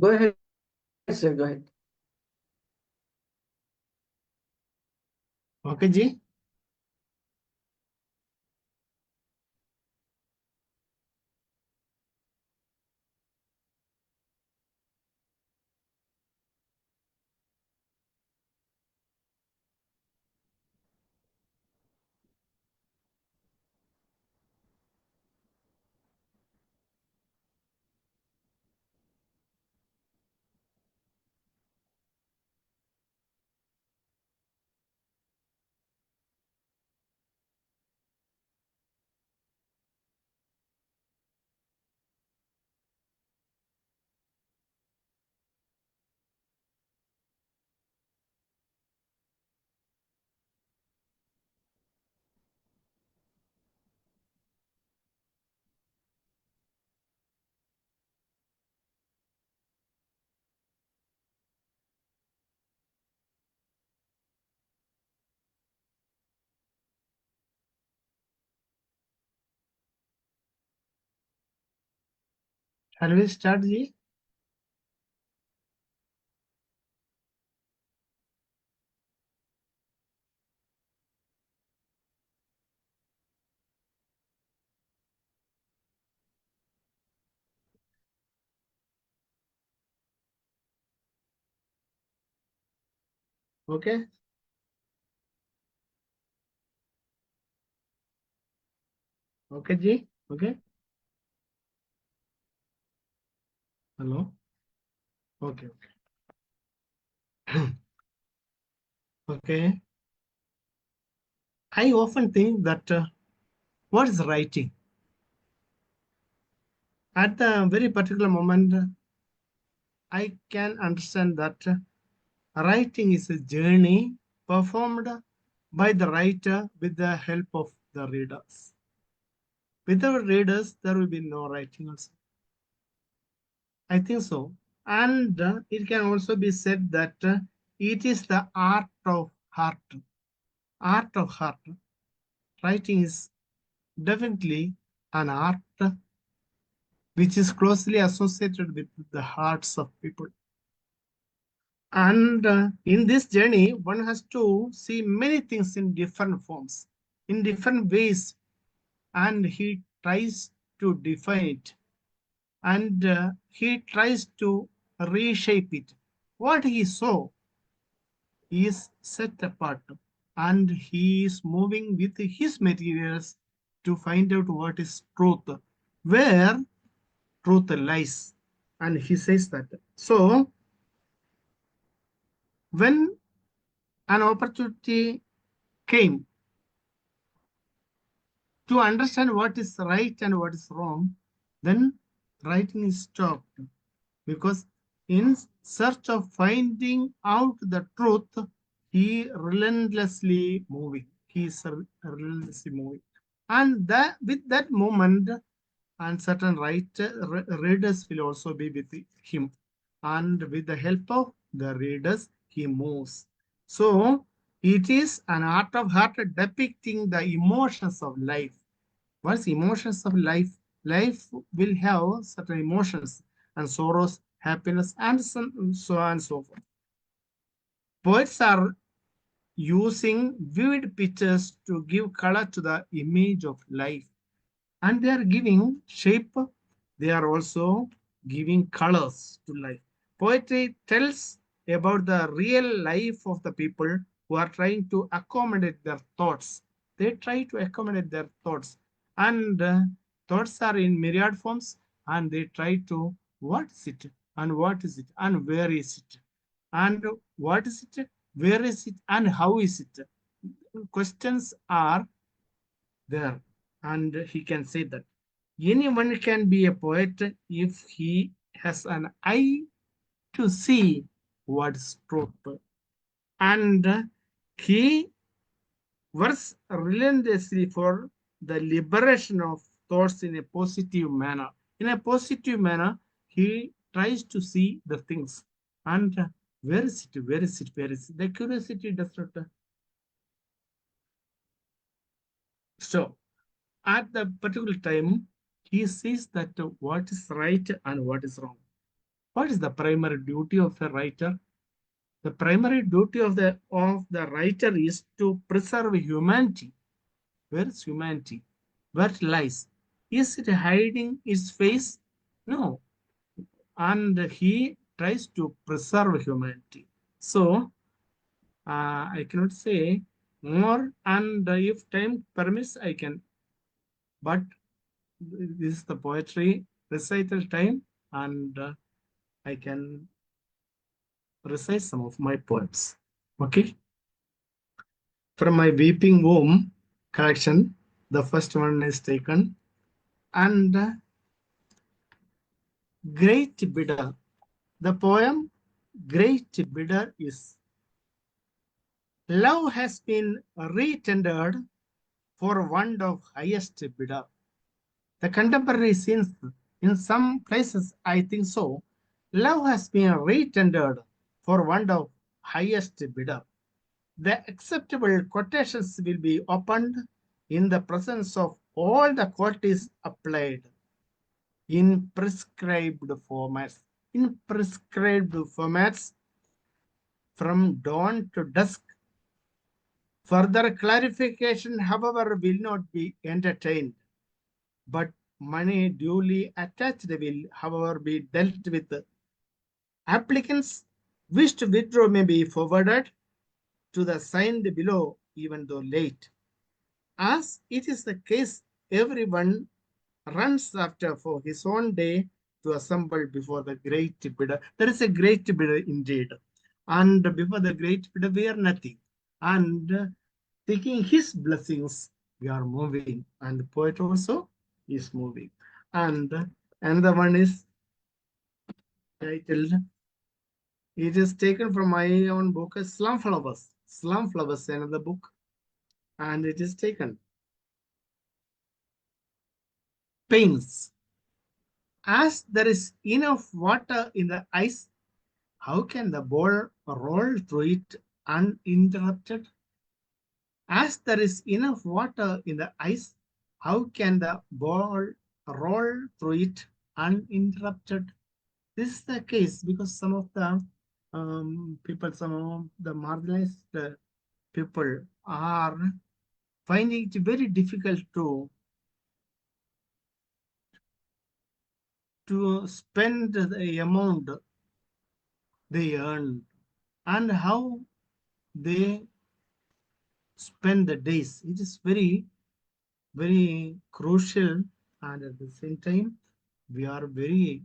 Go ahead, sir. Go ahead. Okay, Ji. Shall we start, Ji? Okay. Okay, Ji. Okay. Hello. Okay. Okay. I often think that what is writing? At the very particular moment, I can understand that writing is a journey performed by the writer with the help of the readers. Without readers, there will be no writing also. I think so. And it can also be said that it is the art of heart. Art of heart. Writing is definitely an art which is closely associated with the hearts of people. And in this journey, one has to see many things in different forms, in different ways, and he tries to define it, and he tries to reshape it. What he saw is set apart, and he is moving with his materials to find out what is truth, where truth lies. And he says that. So, when an opportunity came to understand what is right and what is wrong, then writing is stopped because in search of finding out the truth, he relentlessly moving. He is relentlessly moving. And that with that moment, and certain readers will also be with him. And with the help of the readers, he moves. So it is an art of heart depicting the emotions of life. What's emotions of life? Life will have certain emotions and sorrows, happiness, and so on and so forth. Poets are using vivid pictures to give color to the image of life, and they are giving shape. They are also giving colors to life. Poetry tells about the real life of the people who are trying to accommodate their thoughts. They try to accommodate their thoughts, and thoughts are in myriad forms, and they try to what is it, and what is it, and where is it, and what is it, where is it, and how is it. Questions are there, and he can say that anyone can be a poet if he has an eye to see what's truth, and he works relentlessly for the liberation of thoughts in a positive manner. In a positive manner, he tries to see the things, and where is it, where is it, where is it. The curiosity does not stop. At the particular time, he sees that what is right and what is wrong. What is the primary duty of a writer? The primary duty of the writer is to preserve humanity. Where is humanity? Where it lies? Is it hiding its face? No. And he tries to preserve humanity. So I cannot say more, and if time permits, I can. But this is the poetry recital time, and I can recite some of my poems. Okay, from my Weeping Womb collection, the first one is taken, and Great Bidder. The poem Great Bidder is: Love has been retendered for want of highest bidder. The contemporary scenes, in some places, I think so, love has been retendered for want of highest bidder. The acceptable quotations will be opened in the presence of all the qualities applied in prescribed formats. In prescribed formats from dawn to dusk. Further clarification, however, will not be entertained, but money duly attached will, however, be dealt with. Applicants wish to withdraw may be forwarded to the signed below, even though late. As it is the case, everyone runs after for his own day to assemble before the great bidder. There is a great bidder indeed. And before the great bidder, we are nothing. And taking his blessings, we are moving. And the poet also is moving. And another one is titled, it is taken from my own book, Slum Flowers. Slum Flowers, another book. And it is taken. Pains. As there is enough water in the ice, how can the ball roll through it uninterrupted? As there is enough water in the ice, how can the ball roll through it uninterrupted? This is the case because some of the people, some of the marginalized people are finding it very difficult to spend the amount they earn and how they spend the days. It is very, very crucial, and at the same time, we are very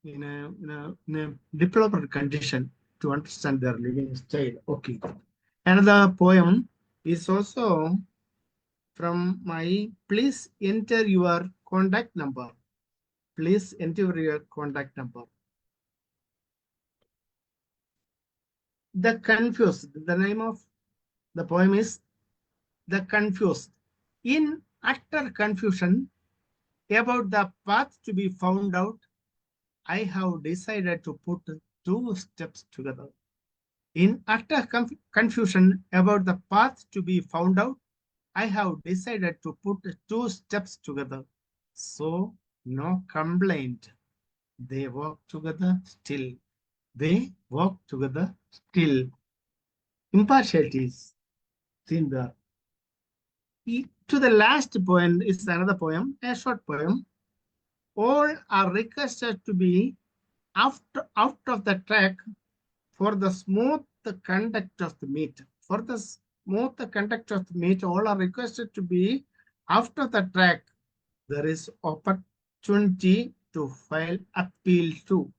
in a developed condition to understand their living style. Okay. Another poem is also from my please enter your contact number. Please enter your contact number. The Confused. The name of the poem is The Confused. In utter confusion about the path to be found out, I have decided to put two steps together. In utter confusion about the path to be found out, I have decided to put two steps together. So, no complaint. They walk together still. They walk together still. Impartiality is seen there. To the last poem is another poem, a short poem. All are requested to be out of the track for the smooth conduct of the meet. For the smooth conduct of the meet, all are requested to be after the track. There is opportunity to file appeal to.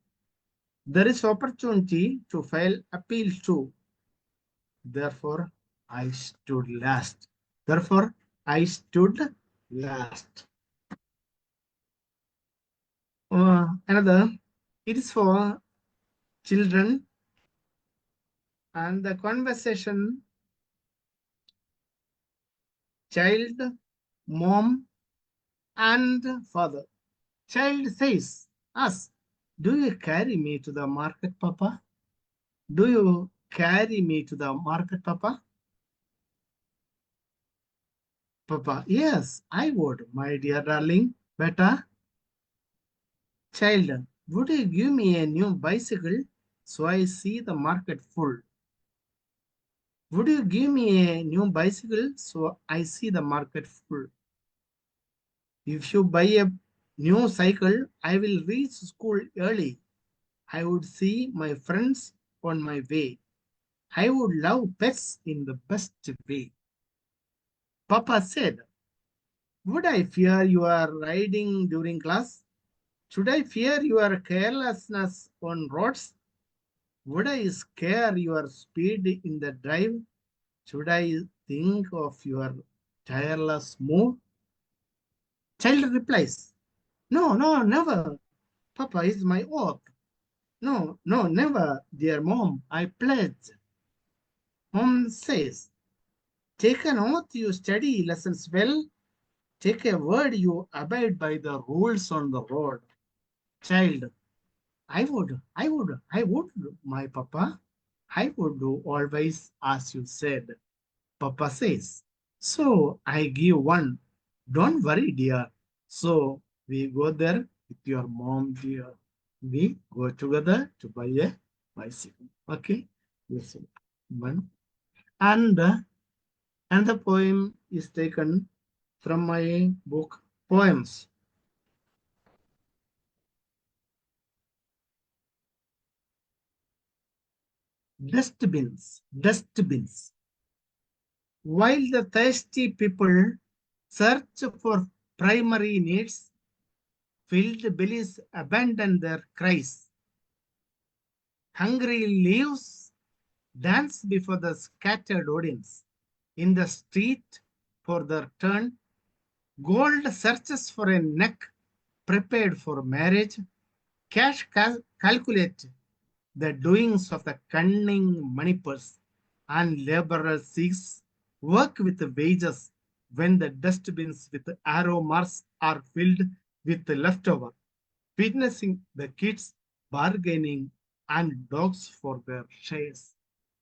There is opportunity to file appeal to. Therefore, I stood last. Therefore, I stood last. Another, it is for children, and the conversation child, mom, and father. Child says, us, do you carry me to the market, Papa? Do you carry me to the market, Papa? Papa, yes, I would, my dear darling. Better, child, Would you give me a new bicycle so I see the market full? Would you give me a new bicycle so I see the market full? If you buy a new cycle, I will reach school early. I would see my friends on my way. I would love pets in the best way. Papa said, would I fear your riding during class? Should I fear your carelessness on roads? Would I scare your speed in the drive? Should I think of your tireless move? Child replies, no, no, never. Papa is my oath. No, no, never, dear mom, I pledge. Mom says, take an oath you study lessons well. Take a word you abide by the rules on the road. Child, I would, my papa. I would do always as you said. Papa says, so I give one. Don't worry, dear. So we go there with your mom, dear. We go together to buy a bicycle. Okay? Yes. One. And another poem is taken from my book, Poems. Dustbins, dustbins. While the thirsty people search for primary needs, filled bellies abandon their cries. Hungry leaves dance before the scattered audience. In the street for their turn, gold searches for a neck prepared for marriage. Cash calculate the doings of the cunning money purse, and laborer seeks work with wages when the dustbins with arrow marks are filled with leftover, witnessing the kids bargaining and dogs for their shares.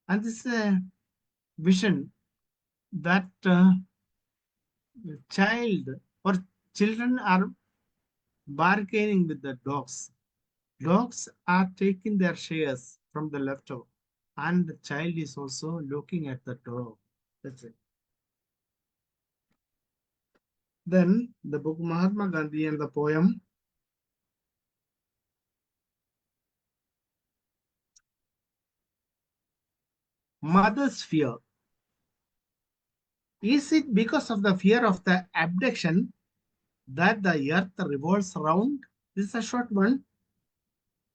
And this is a vision that child or children are bargaining with the dogs. Dogs are taking their shares from the leftover, and the child is also looking at the dog. That's it. Then the book Mahatma Gandhi and the poem Mother's Fear. Is it because of the fear of the abduction that the earth revolves around? This is a short one.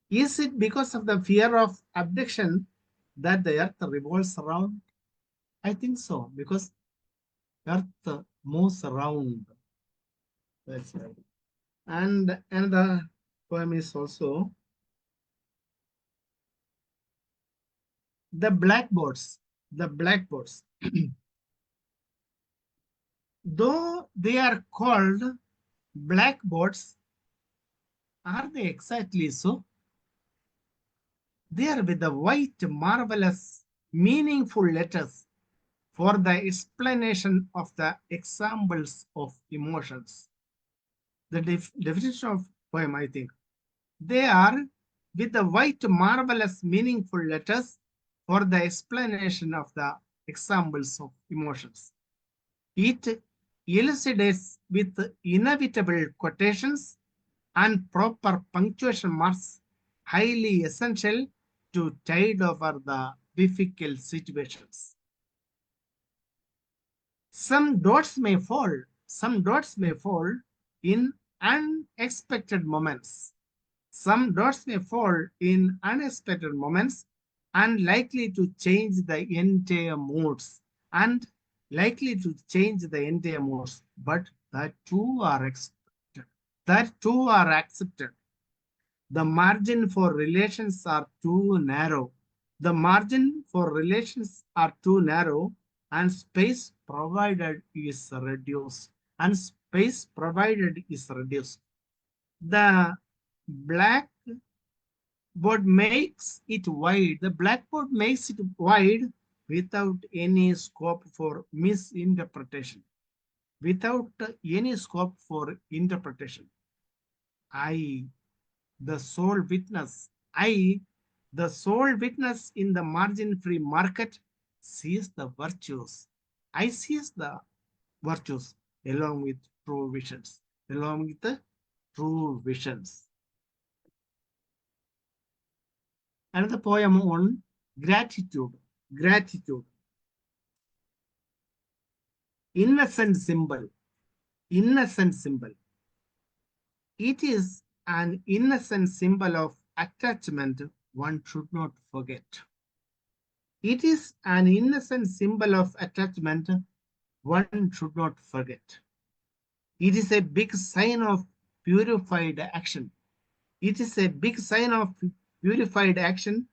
Is it because of the fear of abduction that the earth revolves around? I think so, because earth moves around. That's right. And another poem is also the blackboards. The blackboards. Though they are called blackboards, are they exactly so? They are with the white, marvelous, meaningful letters for the explanation of the examples of emotions. The definition of poem, I think. They are with the white, marvelous, meaningful letters for the explanation of the examples of emotions. It elucidates with inevitable quotations and proper punctuation marks, highly essential to tide over the difficult situations. Some dots may fall in unexpected moments. Some dots may fall in unexpected moments and likely to change the entire moods and likely to change the entire moods, but that too are expected. That too are accepted. The margin for relations are too narrow. The margin for relations are too narrow, and space provided is reduced. And space provided is reduced. The blackboard makes it wide. The blackboard makes it wide without any scope for misinterpretation. Without any scope for interpretation. I the sole witness. I, the sole witness in the margin-free market, sees the virtues. I sees the virtues along with true visions. Along with the true visions. Another poem on gratitude. Gratitude. Innocent symbol. Innocent symbol. It is an innocent symbol of attachment one should not forget. It is an innocent symbol of attachment one should not forget. It is a big sign of purified action. It is a big sign of purified action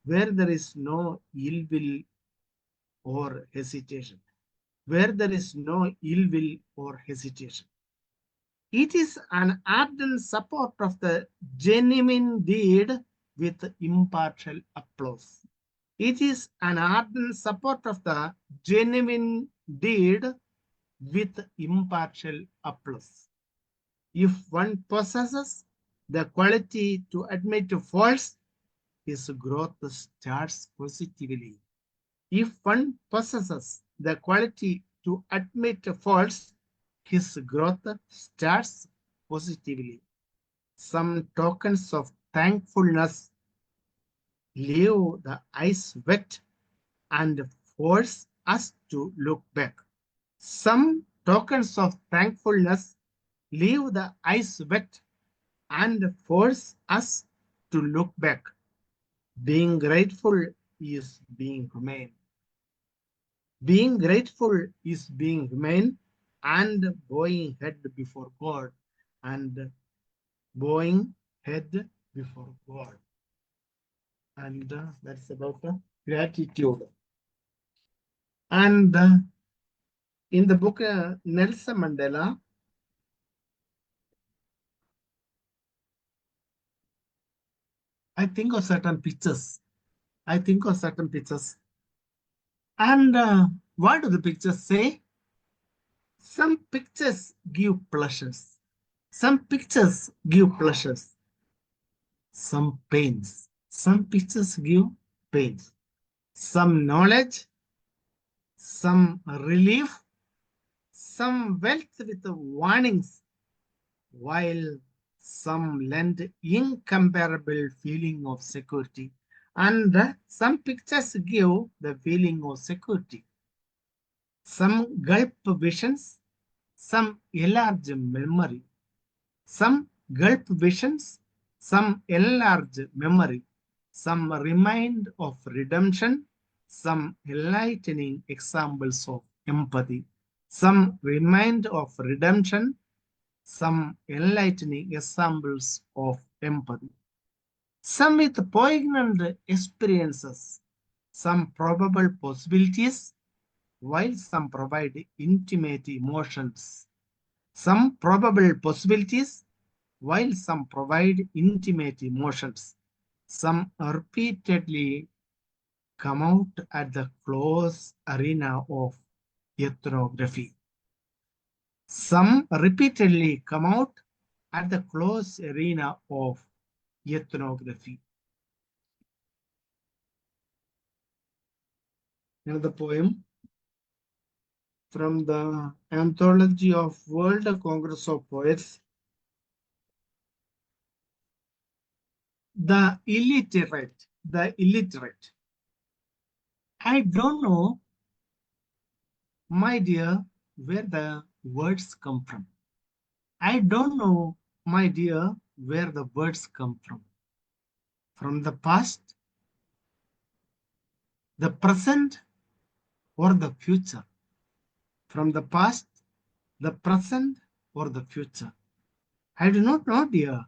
where there is no ill will or hesitation. Where there is no ill will or hesitation. It is an ardent support of the genuine deed with impartial applause. It is an ardent support of the genuine deed with impartial applause. If one possesses the quality to admit faults, his growth starts positively. If one possesses the quality to admit faults, his growth starts positively. Some tokens of thankfulness leave the eyes wet and force us to look back. Some tokens of thankfulness leave the eyes wet and force us to look back. Being grateful is being humane. Being grateful is being humane and bowing head before God and bowing head before God. And that's about gratitude. And in the book Nelson Mandela, I think of certain pictures. I think of certain pictures. And what do the pictures say? Some pictures give pleasures. Some pictures give pleasures. Some pains. Some pictures give pains. Some knowledge, some relief, some wealth with warnings, while some lend incomparable feeling of security. And some pictures give the feeling of security. Some gulp visions, some enlarge memory. Some gulp visions, some enlarge memory. Some remind of redemption, some enlightening examples of empathy. Some remind of redemption, some enlightening examples of empathy. Some with poignant experiences, some probable possibilities, while some provide intimate emotions. Some probable possibilities, while some provide intimate emotions. Some repeatedly come out at the close arena of ethnography. Some repeatedly come out at the close arena of ethnography. Another poem from the Anthology of World Congress of Poets. The illiterate, the illiterate. I don't know, my dear, where the words come from. I don't know, my dear, where the words come from. From the past, the present, or the future. From the past, the present, or the future. I do not know, dear.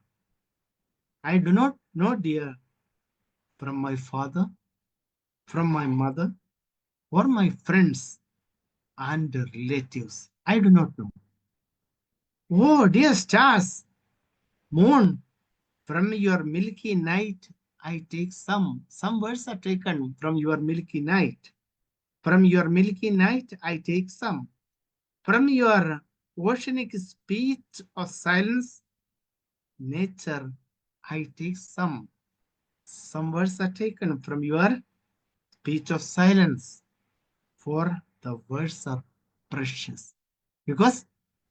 I do not know, dear, from my father, from my mother, or my friends and relatives. I do not know. Oh, dear stars, moon, from your milky night, I take some. Some words are taken from your milky night. From your milky night, I take some. From your oceanic speech of silence, nature, I take some. Some words are taken from your speech of silence, for the words are precious. Because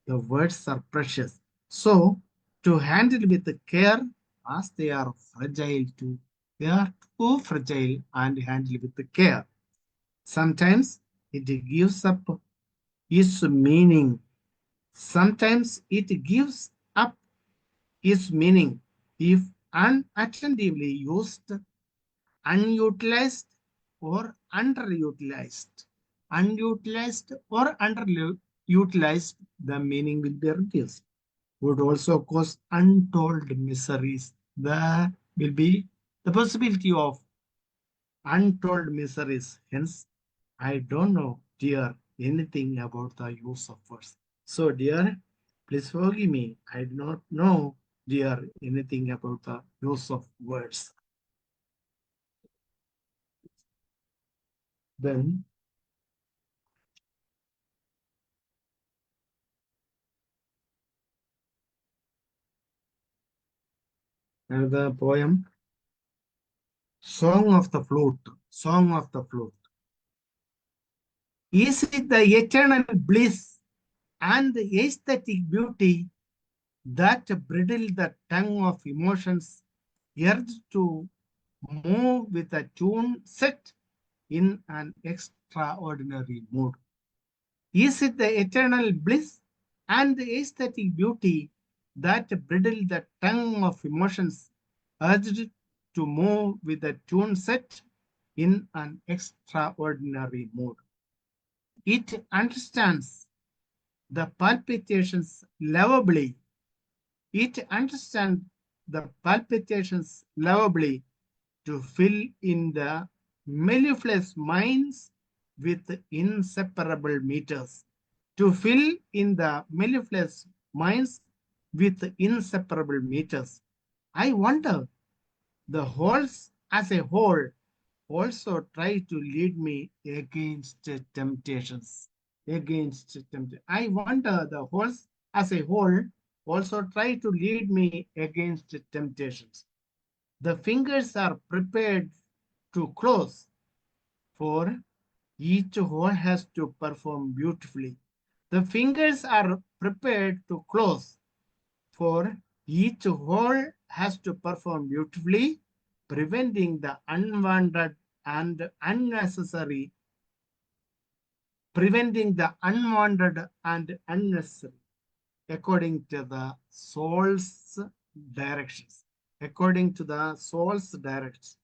the words are precious. So, to handle with care, as they are fragile too. They are too fragile and handle with care. Sometimes it gives up its meaning. Sometimes it gives up its meaning if unattentively used, unutilized, or underutilized. Unutilized or underutilized, the meaning will be reduced. Would also cause untold miseries. There will be the possibility of untold miseries. Hence, I don't know, dear, anything about the use of words. So, dear, please forgive me. I do not know, dear, anything about the use of words. Then, another poem, Song of the Flute. Song of the Flute. Is it the eternal bliss and the aesthetic beauty that bridle the tongue of emotions, urged to move with a tune set in an extraordinary mood? Is it the eternal bliss and the aesthetic beauty that bridle the tongue of emotions, urged to move with a tune set in an extraordinary mood? It understands the palpitations lovably. It understands the palpitations lovably to fill in the mellifluous minds with inseparable meters. To fill in the mellifluous minds with inseparable meters. I wonder, the wholes as a whole also try to lead me against temptations. Against temptation. I wonder, the wholes as a whole also try to lead me against temptations. The fingers are prepared to close, for each hole has to perform beautifully. The fingers are prepared to close, for each hole has to perform beautifully, preventing the unwanted and unnecessary, preventing the unwanted and unnecessary, according to the soul's directions. According to the soul's directions.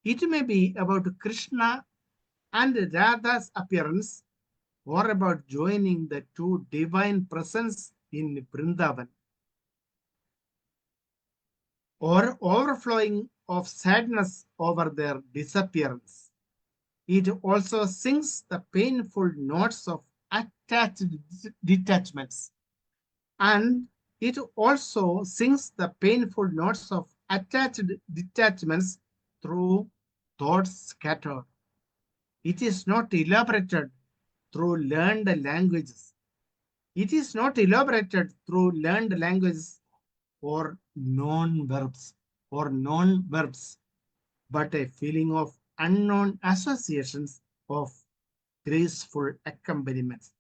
It may be about Krishna and Radha's appearance, or about joining the two divine presence in Vrindavan, or overflowing of sadness over their disappearance. It also sings the painful notes of attached detachments, and it also sings the painful notes of attached detachments through thoughts scattered. It is not elaborated through learned languages. It is not elaborated through learned languages or known verbs but a feeling of unknown associations of graceful accompaniments,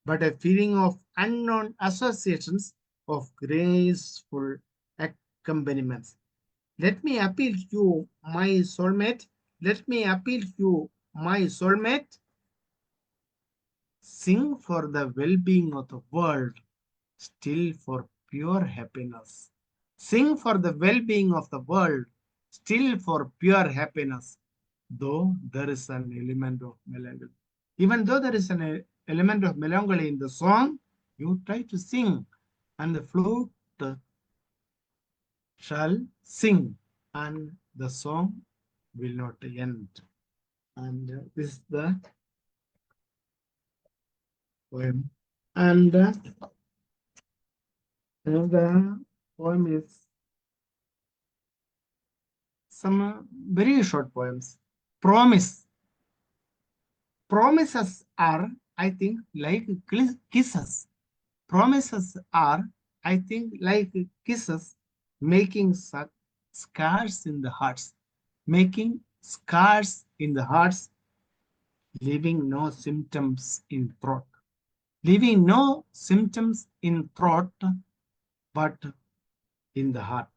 but a feeling of unknown associations of graceful accompaniments. Let me appeal to you, my soulmate. Let me appeal to you, my soulmate. Sing for the well being of the world, still for pure happiness. Sing for the well being of the world, still for pure happiness, though there is an element of melancholy. Even though there is an element of melancholy in the song, you try to sing, and the flute shall sing, and the song will not end. And this is the poem. And the poem is some very short poems. Promise. Promises are, I think, like kisses. Promises are, I think, like kisses, making scars in the hearts, making scars in the hearts, leaving no symptoms in throat, leaving no symptoms in throat, but in the heart.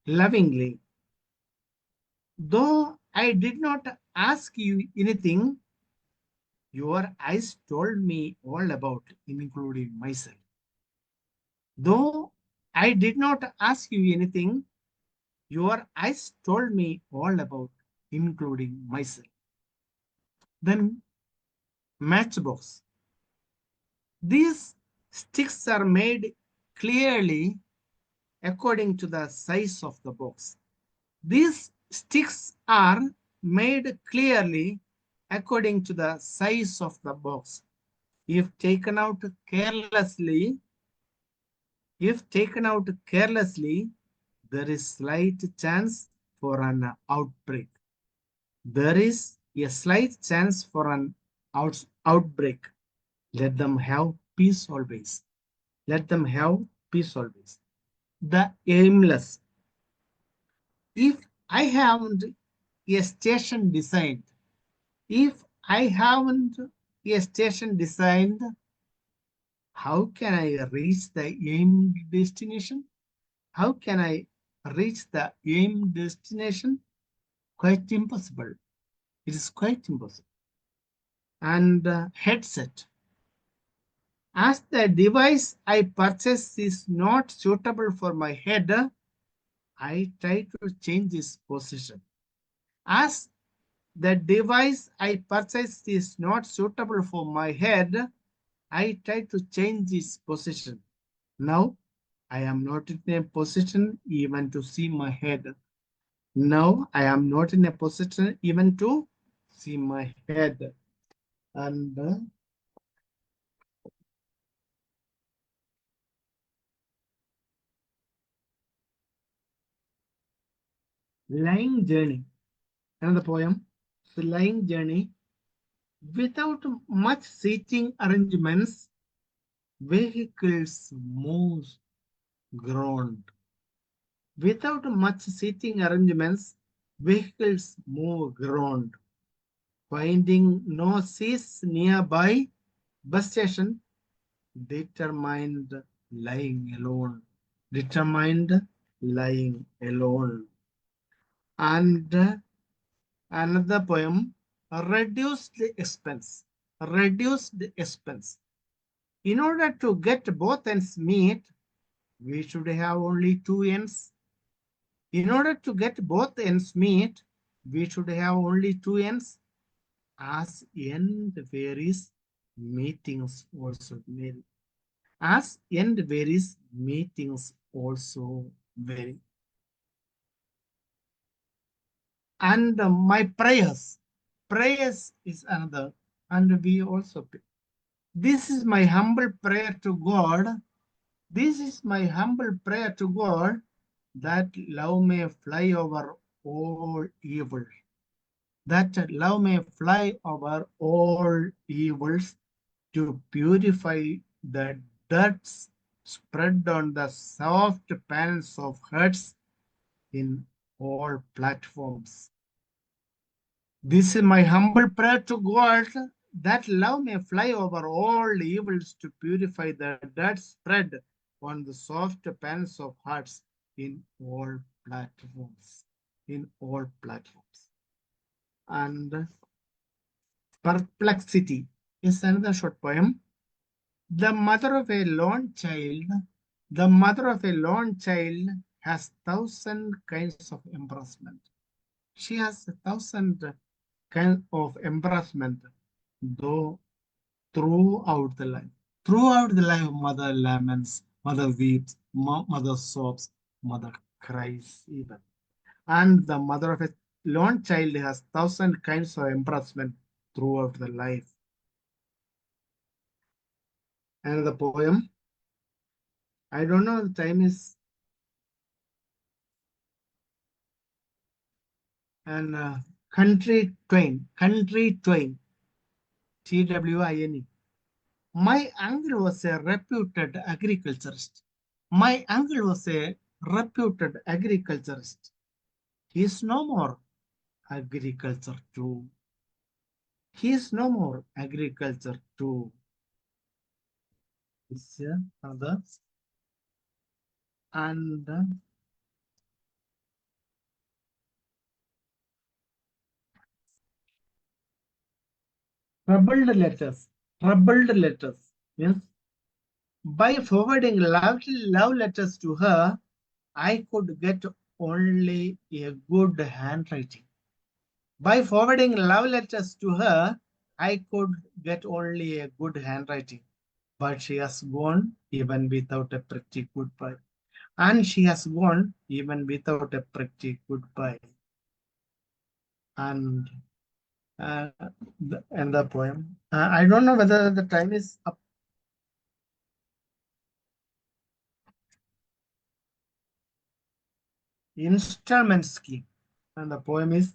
Lovingly, though I did not ask you anything, your eyes told me all about, including myself. Though I did not ask you anything, your eyes told me all about, including myself. Then, matchbox. These sticks are made clearly according to the size of the box. These sticks are made clearly according to the size of the box. If taken out carelessly, if taken out carelessly, there is slight chance for an outbreak. There is a slight chance for an outbreak. Let them have peace always. Let them have peace always. The aimless. If I haven't a station designed, if I haven't a station designed, how can I reach the aimed destination? How can I reach the aimed destination? Quite impossible. It is quite impossible. And headset. As the device I purchase is not suitable for my head, I try to change its position. As the device I purchased is not suitable for my head, I try to change its position. Now I am not in a position even to see my head. Now I am not in a position even to see my head. And lying journey. Another poem. The lying journey. Without much seating arrangements, vehicles move ground. Without much seating arrangements, vehicles move ground. Finding no seats nearby, bus station, determined lying alone. Determined lying alone. And another poem, reduce the expense. Reduce the expense. In order to get both ends meet, we should have only two ends. In order to get both ends meet, we should have only two ends. As end varies, meetings also vary. As end varies, meetings also vary. And my prayers. Prayers is another. And we also pray. This is my humble prayer to God. This is my humble prayer to God, that love may fly over all evil. That love may fly over all evils, to purify the dirt spread on the soft panels of hearts in all platforms. This is my humble prayer to God, that love may fly over all evils, to purify the dirt spread on the soft panels of hearts in all platforms. In all platforms. And perplexity is another short poem. The mother of a lone child, the mother of a lone child has 1,000 kinds of embarrassment. She has 1,000 kinds of embarrassment, though throughout the life. Throughout the life, mother laments, mother weeps, mother sobs, mother cries even. And the mother of a lone child has 1,000 kinds of embarrassment throughout the life. Another poem. I don't know, the time is. And country twain, TWINE. My uncle was a reputed agriculturist. My uncle was a reputed agriculturist. He is no more agriculture too. He is no more agriculture too. Is another and troubled letters. Troubled letters means by forwarding love letters to her, I could get only a good handwriting. By forwarding love letters to her, I could get only a good handwriting. But she has gone even without a pretty goodbye. And she has gone even without a pretty goodbye. And and the poem. I don't know whether the time is up. Installment scheme. And the poem is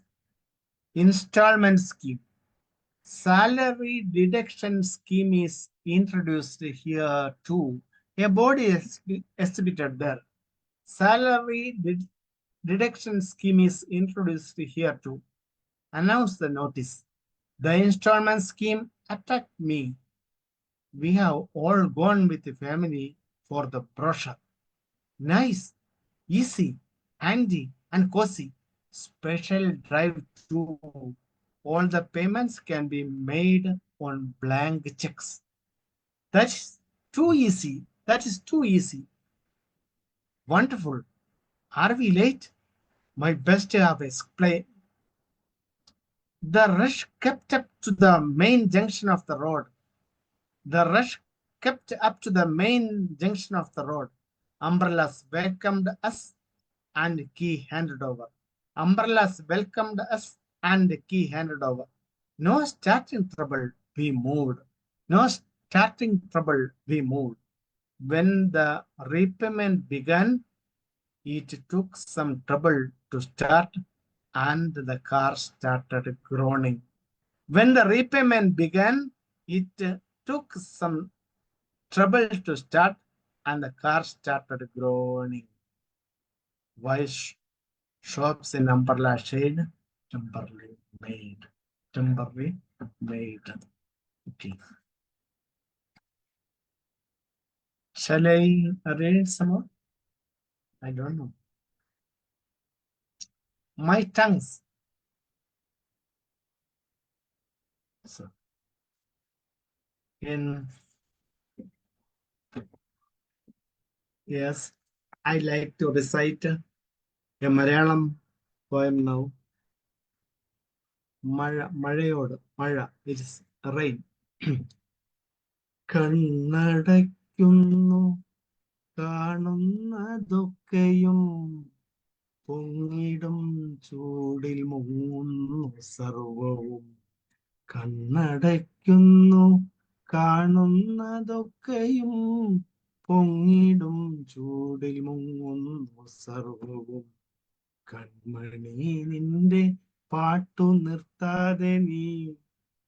installment scheme. Salary deduction scheme is introduced here too. A body is exhibited there. Salary deduction scheme is introduced here too. Announce the notice. The installment scheme attacked me. We have all gone with the family for the brochure. Nice, easy, handy, and cozy. Special drive too. All the payments can be made on blank checks. That's too easy. That is too easy. Wonderful. Are we late? My best have explained. The rush kept up to the main junction of the road. The rush kept up to the main junction of the road. Umbrellas welcomed us and key handed over. Umbrellas welcomed us and key handed over. No starting trouble, we moved. No starting trouble, we moved. When the repayment began, it took some trouble to start and the car started groaning. When the repayment began, it took some trouble to start and the car started groaning. Why shops in umbrella shade? Temporarily made. Temporarily made. Okay. Shall I read some more? I don't know. My tongues. So, in yes, I like to recite a Malayalam poem now. മഴയോട് മഴ it is rain. കണ്ണടയ്ക്കുന്നു കാണുന്നതൊക്കെയും പൊങ്ങിടും ചൂടിൽ മുങ്ങുന്നു സർവവും കണ്ണടയ്ക്കുന്നു കാണുന്നതൊക്കെയും പൊങ്ങിടും ചൂടിൽ മുങ്ങുന്നു സർവവും കൺമണി നിന്റെ പാട്ടു നിർത്താതെ നീ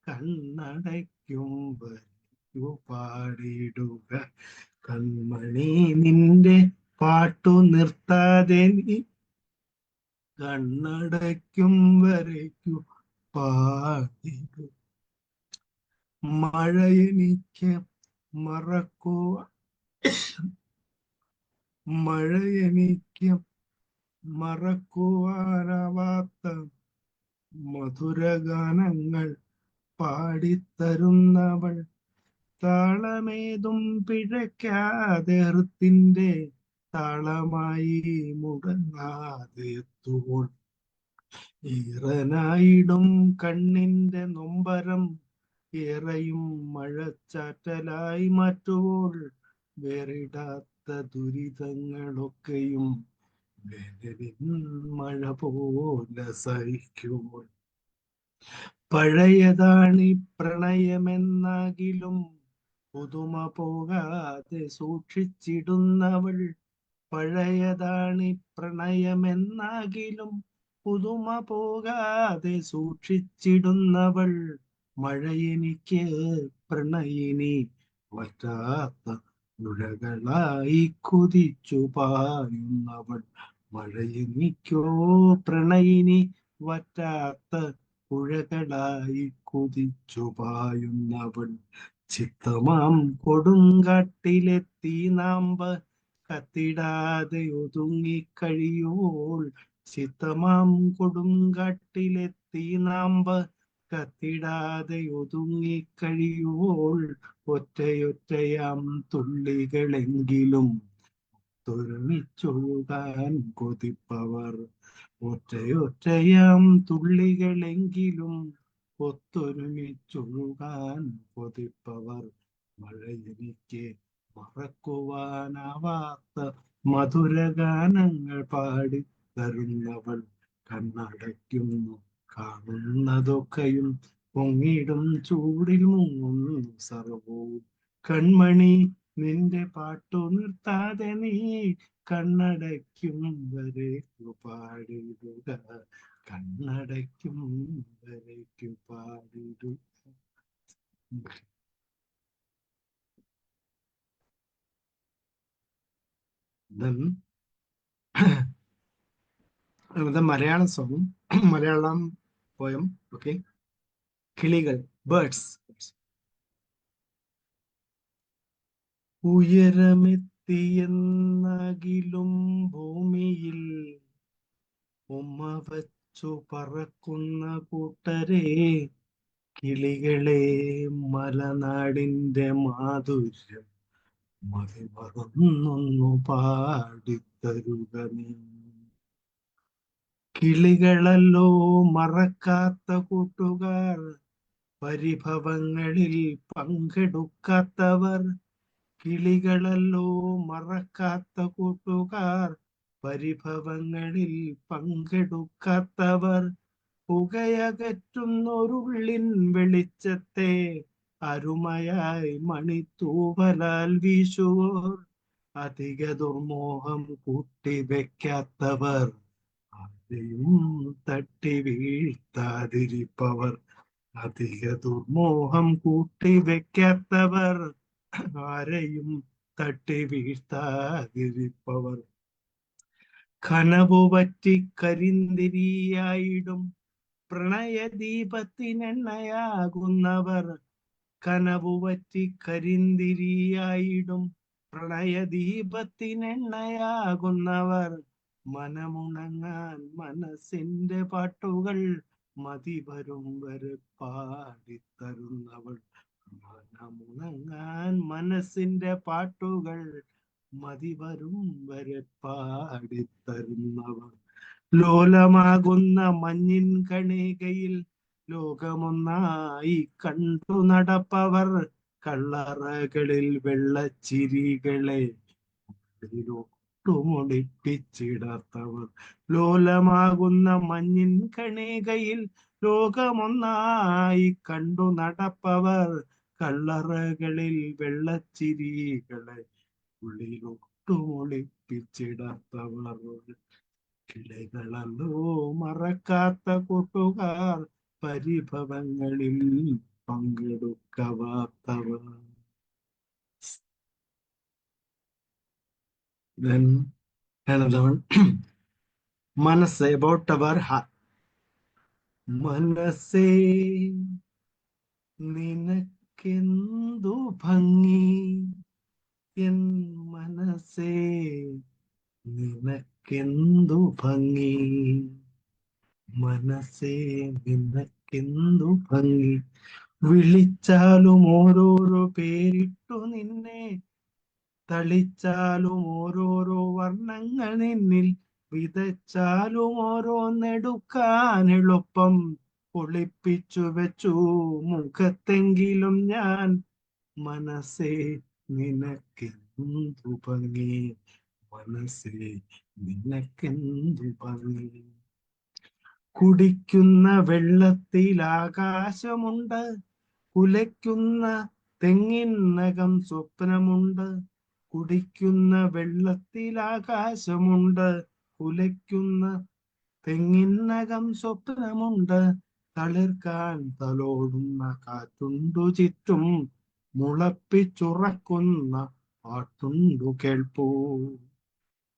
കണ്ണടയ്ക്കും വരയ്ക്കു പാടിടുക കൺമണി നിന്റെ പാട്ടു നിർത്താതെ നീ കണ്ണടയ്ക്കും വരയ്ക്കു പാടിടുക മഴ എനിക്ക് മറക്കുവാൻ മഴ എനിക്ക് മറക്കുവാനാവാത്ത മധുരഗാനങ്ങൾ പാടിത്തരുന്നവൾ താളമേതും പിഴയ്ക്കാതെ ഹൃത്തിന്റെ താളമായി മുടങ്ങാതെ എത്തുമ്പോൾ ഈറനായിടും കണ്ണിന്റെ നൊമ്പരം ഏറെയും മഴച്ചാറ്റലായി മാറ്റുമ്പോൾ വേറിടാത്ത ദുരിതങ്ങളൊക്കെയും വേനലിൻ മഴ പോലെ സഹിക്കുമ്പോൾ പഴയതാണി പ്രണയമെന്നാകിലും പുതുമ പോകാതെ സൂക്ഷിച്ചിടുന്നവൾ പഴയതാണി പ്രണയമെന്നാകിലും പുതുമ പോകാതെ സൂക്ഷിച്ചിടുന്നവൾ മഴ എനിക്ക് പ്രണയിനി വറ്റാത്ത പുഴകളായി കുതിച്ചു പായുന്നവൾ മഴയെനിക്കോ പ്രണയിനി വറ്റാത്ത പുഴകളായി കുതിച്ചു പായുന്നവൾ ചിത്തമാം കൊടുങ്കാട്ടിലെത്തി നാമ്പ കത്തിടാതെ ഒതുങ്ങിക്കഴിയോൾ ചിത്തമാം കൊടുങ്കാട്ടിലെത്തി നാമ്പ കത്തിടാതെ ഒതുങ്ങിക്കഴിയോൾ ഒറ്റയൊറ്റയാം തുള്ളികളെങ്കിലും ഒരുമിച്ചൊഴുകാൻ കൊതിപ്പവർ ഒറ്റയൊറ്റയാം തുള്ളികളെങ്കിലും ഒത്തൊരുമിച്ചൊഴുകാൻ കൊതിപ്പവർ മഴ എനിക്ക് മറക്കുവാനാവാത്ത മധുരഗാനങ്ങൾ പാടി തരുന്നവൾ കണ്ണടയ്ക്കുന്നു കാണുന്നതൊക്കെയും പൊങ്ങിടും ചൂടിൽ മുങ്ങുന്നു സർവവും കൺമണി നിന്റെ പാട്ടു നിർത്താതെ നീ കണ്ണടയ്ക്കും വരേക്കു പാടിടുക കണ്ണടയ്ക്കും വരേക്കു പാടിടുക. Then the Malayalam song, Malayalam poem, okay. കിളികൾ, ബേർഡ്സ്. ഉയരമെത്തിയെന്നകിലും ഭൂമിയിൽ ഉമ്മ വച്ചു പറക്കുന്ന കൂട്ടരെ കിളികളെ മലനാടിന്റെ മാധുര്യം മതിമറന്നൊന്നു പാടിത്തരുക നീ. കിളികളല്ലോ മറക്കാത്ത കൂട്ടുകാർ, പരിഭവങ്ങളിൽ പങ്കെടുക്കാത്തവർ. കിളികളല്ലോ മറക്കാത്ത കൂട്ടുകാർ, പരിഭവങ്ങളിൽ പങ്കെടുക്കാത്തവർ. പുകയകറ്റുന്നൊരുള്ളിൻ വെളിച്ചത്തെ അരുമയായി മണിത്തൂവലാൽ വീശുവോർ. അധിക ദുർമോഹം കൂട്ടിവെക്കാത്തവർ, ആരെയും തട്ടി വീഴ്ത്താതിരിപ്പവർ. അധിക ദുർമോഹം കൂട്ടിവെക്കാത്തവർ, ആരെയും തട്ടി വീഴ്ത്താതിരിപ്പവർ. കനവുപറ്റി കരിന്തിരിയായിടും പ്രണയദീപത്തിനെണ്ണയാകുന്നവർ. കനവുപറ്റി കരിന്തിരിയായിടും പ്രണയദീപത്തിനെണ്ണയാകുന്നവർ. മനമുണങ്ങാൻ മനസ്സിന്റെ പാട്ടുകൾ മതിവരും വരെ പാടിത്തരുന്നവൾ. മനമുണങ്ങാൻ മനസ്സിന്റെ പാട്ടുകൾ മതിവരും വരെ പാടിത്തരുന്നവർ. ലോലമാകുന്ന മഞ്ഞിൻ കണികയിൽ ലോകമൊന്നായി കണ്ടു നടപ്പവർ. കള്ളറകളിൽ വെള്ളച്ചിരികളെ ഒട്ടുമൊളിപ്പിച്ചിടാത്തവർ. ലോലമാകുന്ന മഞ്ഞിൻ കണികയിൽ ലോകമൊന്നായി കണ്ടു നടപ്പവർ. കള്ളറകളിൽ വെള്ളച്ചിരികളെ ഉള്ളിലൊട്ടുമൊളിപ്പിച്ചിടാത്തവർ. കിളികളല്ലോ മറക്കാത്ത കൂട്ടുകാർ, പരിഭവങ്ങളിൽ പങ്കെടുക്കാത്തവർ. Then another one. മനസ്സ്, about our heart. മനസ്സേ നിനക്കെന്തു ഭംഗി, എൻ മനസ്സേ നിനക്കെന്തു ഭംഗി. മനസ്സേ നിനക്കെന്തു ഭംഗി. വിളിച്ചാലും ഓരോരോ പേരിട്ടു നിന്നെ, തളിച്ചാലും ഓരോരോ വർണ്ണങ്ങൾ നിന്നിൽ, വിതച്ചാലും ഓരോന്നെടുക്കാൻ എളുപ്പം. ഒളിപ്പിച്ചു വെച്ചു മുഖത്തെങ്കിലും ഞാൻ, മനസ്സേ നിനക്കെന്തു ഭംഗി. മനസ്സേ നിനക്കെന്തു ഭംഗി. കുടിക്കുന്ന വെള്ളത്തിൽ ആകാശമുണ്ട്, കുലയ്ക്കുന്ന തെങ്ങിനകം സ്വപ്നമുണ്ട്. കുടിക്കുന്ന വെള്ളത്തിൽ ആകാശമുണ്ട്, കുലയ്ക്കുന്ന തെങ്ങിനകം സ്വപ്നമുണ്ട്. തളിർക്കാൻ തലോടുന്ന കാറ്റുണ്ടു ചുറ്റും, മുളപ്പിച്ചുറക്കുന്ന പാട്ടുണ്ടു കേൾപ്പൂ.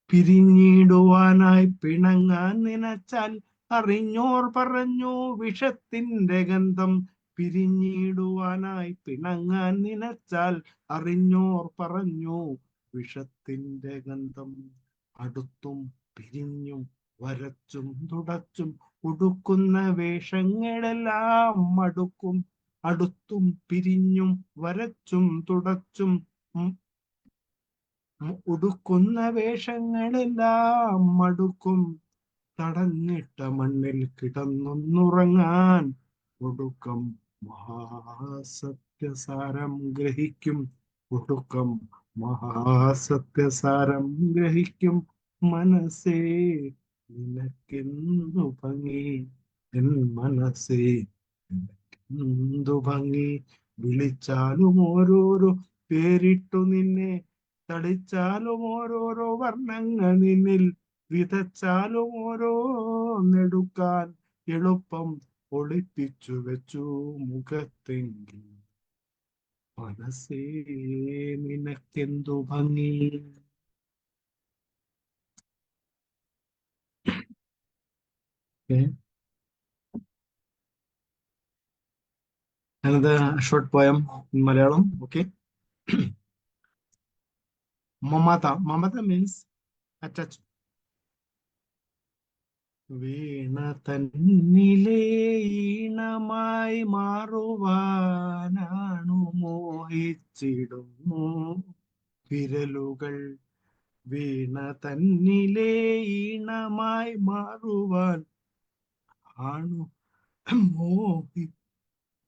പിരിഞ്ഞിടുവാനായി പിണങ്ങാൻ നിനച്ചാൽ അറിഞ്ഞോർ പറഞ്ഞു വിഷത്തിന്റെ ഗന്ധം. പിരിഞ്ഞിടുവാനായി പിണങ്ങാൻ നിനച്ചാൽ അറിഞ്ഞോർ പറഞ്ഞു വിഷത്തിന്റെ ഗന്ധം. അടുത്തും പിരിഞ്ഞും വരച്ചും തുടച്ചും ഉടുക്കുന്ന വേഷങ്ങളെല്ലാം മടുക്കും. അടുത്തും പിരിഞ്ഞും വരച്ചും തുടച്ചും ഉടുക്കുന്ന വേഷങ്ങളെല്ലാം മടുക്കും. തടഞ്ഞിട്ട മണ്ണിൽ കിടന്നൊന്നുറങ്ങാൻ ഒടുക്കം മഹാസത്യസാരം ഗ്രഹിക്കും. ഒടുക്കം മഹാസത്യസാരം ഗ്രഹിക്കും. മനസ്സേ നിനക്കെന്തു ഭംഗി, എൻ മനസ്സേ നിനക്കെന്തു ഭംഗി. വിളിച്ചാലും ഓരോരോ പേരിട്ടു നിന്നെ, തളിച്ചാലും ഓരോരോ വർണ്ണങ്ങൾ നിന്നിൽ, വിതച്ചാലും ഓരോ നെടുക്കാൻ എളുപ്പം ഒളിപ്പിച്ചു വെച്ചു മുഖത്തെങ്കിൽ. മനസ്സേ നിനക്കെന്തു ഭംഗി. Okay. Another short poem in Malayalam. Okay. Mamata. Mamata means attached. വീണ തന്നിലെ ഈണമായി മാറുവാനാണു മോഹിച്ചിടുന്നു വിരലുകൾ. വീണ തന്നിലെ ഈണമായി മാറുവാൻ ആണു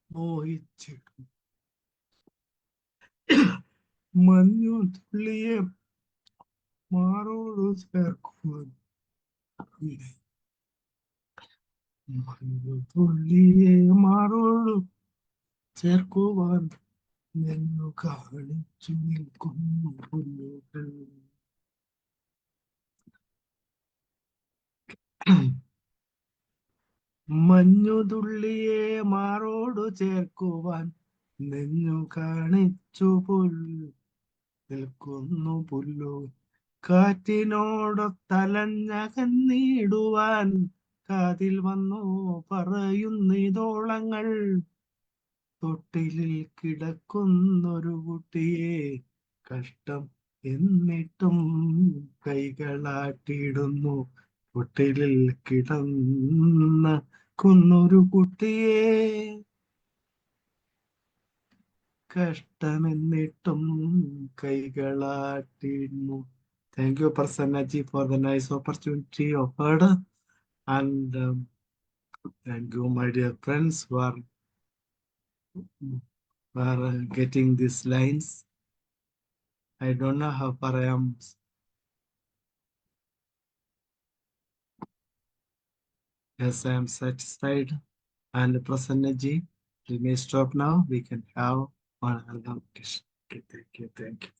മോഹിച്ചിടും. മഞ്ഞു തുള്ളിയെ മാറോടു ചേർക്കുവാൻ, മഞ്ഞു തുള്ളിയെ മാറോടു ചേർക്കുവാൻ നിന്നു കാണിച്ചു നിൽക്കുന്നു പുല്ലുകൾ. മഞ്ഞുതുള്ളിയെ മാറോടു ചേർക്കുവാൻ നെഞ്ഞു കാണിച്ചു നിൽക്കുന്നു പുല്ലു. കാറ്റിനോടൊത്തലഞ്ഞകന്നിടുവാൻ കാതിൽ വന്നു പറയുന്നിതോളങ്ങൾ. തൊട്ടിലിൽ കിടക്കുന്നൊരു കുട്ടിയെ കഷ്ടം എന്നിട്ടും കൈകളാട്ടിയിടുന്നു. തൊട്ടിലിൽ കിടന്നൊരു കുട്ടിയെ കഷ്ടമെന്നിട്ടും കൈകളാട്ടിയിടുന്നു. Thank you, Prasannaji, for the nice opportunity offered. And thank you, my dear friends, for getting these lines. I don't know how far I am. Yes, I am satisfied. And Prasannaji, we may stop now. We can have one. Okay, thank you. Thank you.